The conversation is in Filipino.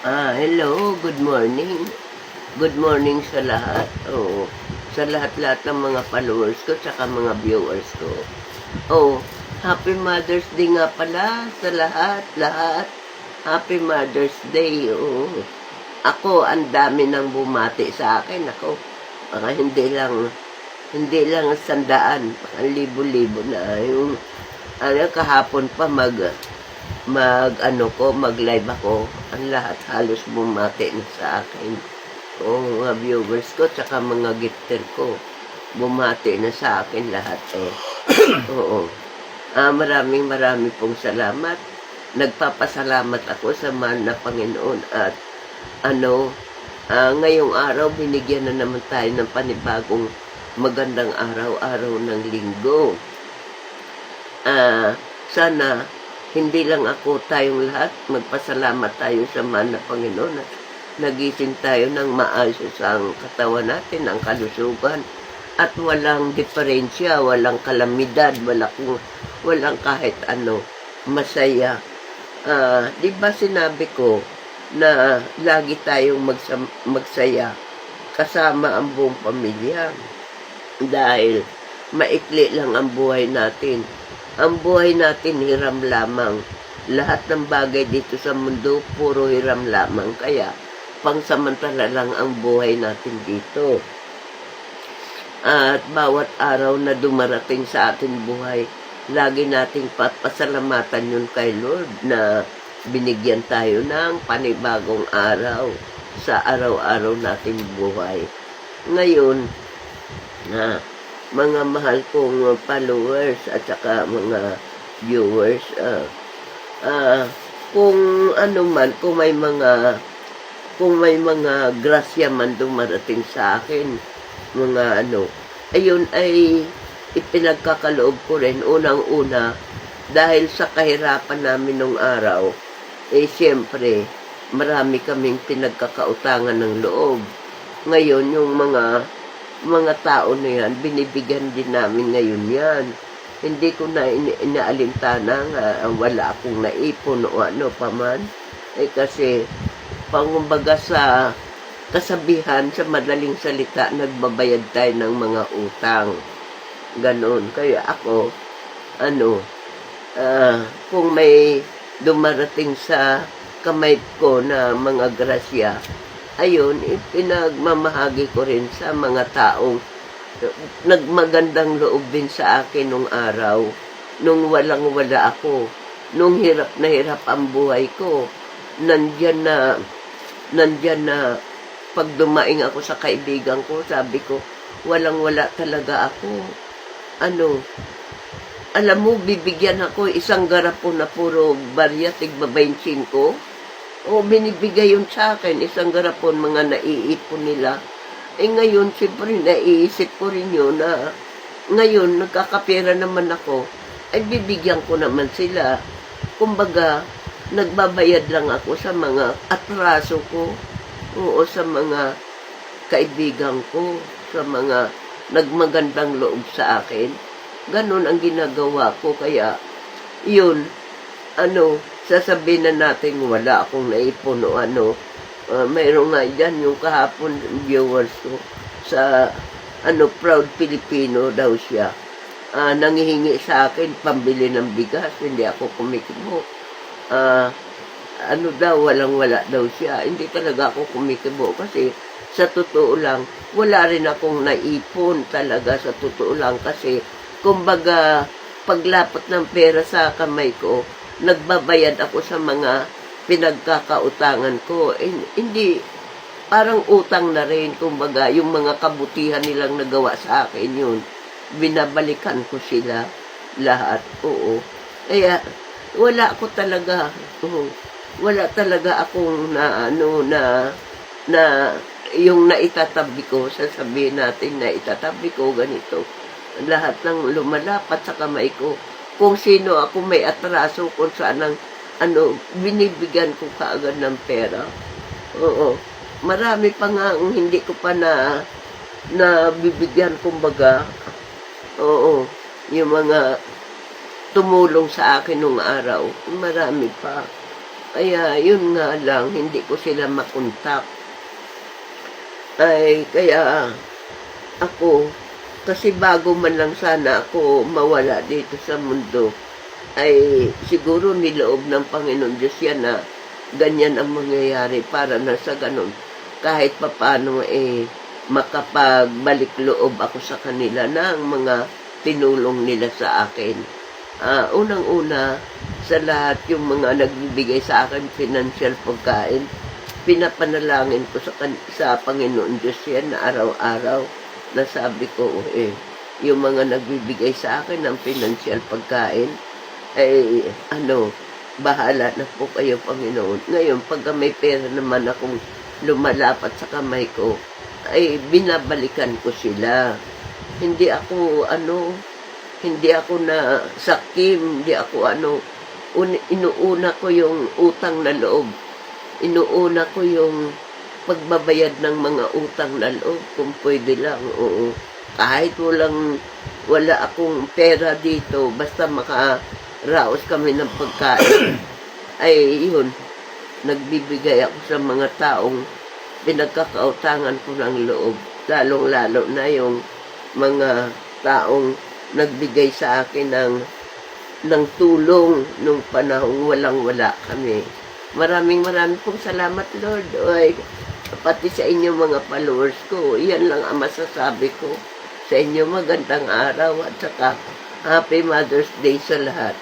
Hello, good morning. Good morning sa lahat. Oo, sa lahat-lahat ng mga followers ko tsaka mga viewers ko. Oh, Happy Mother's Day nga pala sa lahat-lahat. Happy Mother's Day. Oo. Ako, ang dami nang bumati sa akin. Ako, baka hindi lang 100, baka libo-libo na. Yung, kahapon pa mag-live ako, ang lahat halos bumati na sa akin. O mga viewers ko, tsaka mga gifter ko, bumati na sa akin lahat eh. Oo. Maraming pong salamat. Nagpapasalamat ako sa mahal na Panginoon at ngayong araw binigyan na naman tayo ng panibagong magandang araw ng linggo. Sana hindi lang ako, tayong lahat, magpasalamat tayo sa mahal na Panginoon at nagising tayo ng maayos ang katawan natin, ang kalusugan, at walang diferensya, walang kalamidad, walang kahit ano, masaya. Di ba sinabi ko na lagi tayong magsaya kasama ang buong pamilya dahil maikli lang ang buhay natin. Ang buhay natin hiram lamang. Lahat ng bagay dito sa mundo, puro hiram lamang. Kaya, pangsamantala lang ang buhay natin dito. At bawat araw na dumarating sa ating buhay, lagi nating pasalamatan yun kay Lord na binigyan tayo ng panibagong araw sa araw-araw nating buhay. Ngayon, mga mahal kong followers at saka mga viewers, kung ano man, kung may mga grasya man dumarating sa akin, ayun ay ipinagkakaloob ko rin unang-una dahil sa kahirapan namin nung araw. Siyempre, marami kaming pinagkakautangan ng loob. Ngayon, yung mga tao na yan, binibigyan din namin ngayon yan. Hindi ko na inaalintana nga wala akong naipon o ano pa man. Kasi, pangumbaga sa kasabihan, sa madaling salita, nagbabayad tayo ng mga utang. Ganon. Kaya ako, kung may dumarating sa kamay ko na mga grasya, ayun, ipinagmamahagi ko rin sa mga taong nagmagandang loob din sa akin nung araw, nung walang-wala ako, nung hirap ang buhay ko. Nandyan na pag dumaing ako sa kaibigan ko, sabi ko, walang-wala talaga ako. Alam mo, bibigyan ako isang garapon na puro barya, tigba 25. Binibigay yun sa akin, isang garapon, mga naiipon nila. Ngayon, siyempre, naiisip ko rin yun na ngayon, nagkakapera naman ako, ay bibigyan ko naman sila. Kumbaga, nagbabayad lang ako sa mga atraso ko, sa mga kaibigan ko, sa mga nagmagandang loob sa akin. Ganon ang ginagawa ko, kaya, yun, sasabihin na natin wala akong naipon o mayroon nga dyan yung kahapon viewers ko sa Proud Filipino daw siya. Nangihingi sa akin pambili ng bigas, hindi ako kumikibo. Walang-wala daw siya. Hindi talaga ako kumikibo kasi sa totoo lang, wala rin akong naipon talaga sa totoo lang kasi kumbaga paglapat ng pera sa kamay ko, nagbabayad ako sa mga pinagkakautangan ko. Hindi, parang utang na rin. Kumbaga, yung mga kabutihan nilang nagawa sa akin yun, binabalikan ko sila lahat. Oo. Kaya, wala talaga akong yung naitatabi ko, sasabihin natin na itatabi ko ganito. Lahat ng lumalapat sa kamay ko, kung sino ako may atraso, kung saan binibigyan ko kaagad ng pera. Oo. Marami pa nga hindi ko pa na bibigyan, kumbaga. Oo. Yung mga tumulong sa akin nung araw, marami pa. Kaya yun nga lang, hindi ko sila makontak. Ay, kaya ako, kasi bago man lang sana ako mawala dito sa mundo, ay siguro niloob ng Panginoon Diyos yan na ganyan ang mangyayari para na sa ganun. Kahit papano makapagbalik loob ako sa kanila ng mga tinulong nila sa akin. Unang-una, sa lahat yung mga nagbibigay sa akin financial pagkain, pinapanalangin ko sa Panginoon Diyos yan na araw-araw na sabi ko, yung mga nagbibigay sa akin ng financial pagkain, bahala na po kayo, Panginoon. Ngayon, pag may pera naman akong lumalapat sa kamay ko, ay binabalikan ko sila. Hindi ako na sakim, hindi ako inuuna ko yung utang na loob. Inuuna ko yung pagbabayad ng mga utang na loob, kung pwede lang, oo. Kahit wala akong pera dito, basta makaraos kami ng pagkain, ay yun, nagbibigay ako sa mga taong pinagkakautangan ko ng loob. Lalong-lalo na yung mga taong nagbigay sa akin ng tulong nung panahong walang-wala kami. Maraming pong salamat, Lord. Pati sa inyo mga followers ko, yan lang ang masasabi ko sa inyo. Magandang araw at saka Happy Mother's Day sa lahat.